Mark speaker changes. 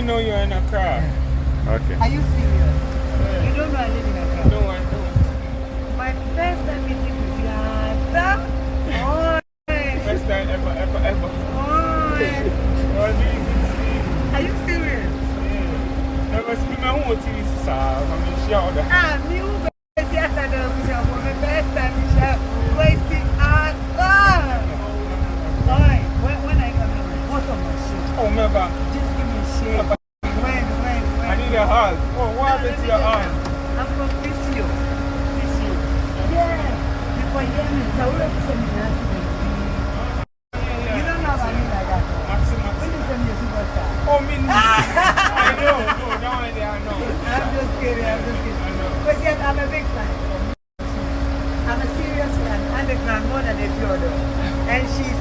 Speaker 1: know you're in Accra.
Speaker 2: Okay.
Speaker 3: Are you serious? You don't know I live in Accra?
Speaker 1: No, I don't.
Speaker 3: My first time meeting with Yada. Oh,
Speaker 1: First time ever.
Speaker 3: oh. Are you serious?
Speaker 1: Never speak my own TV, sir. I'm in Shia.
Speaker 3: Ah, me who is yesterday, my first time in Shia. Crazy. Alright, when I come in, what on my shit?
Speaker 1: Oh, remember.
Speaker 3: Just give me a shake. When?
Speaker 1: I need a hug. Oh, what happened to your arm?
Speaker 3: I'm from Physio.
Speaker 1: Physio.
Speaker 3: Yeah. Before you hear me, so we're going to send me an accident. You don't know about me like that.
Speaker 1: Maximum.
Speaker 3: When you send me a superstar.
Speaker 1: Oh, me. I know. No, down there, I know.
Speaker 3: I'm just kidding.
Speaker 1: I know.
Speaker 3: But yes, I'm a big fan. I'm a serious fan. And the grand more than a few other. And she's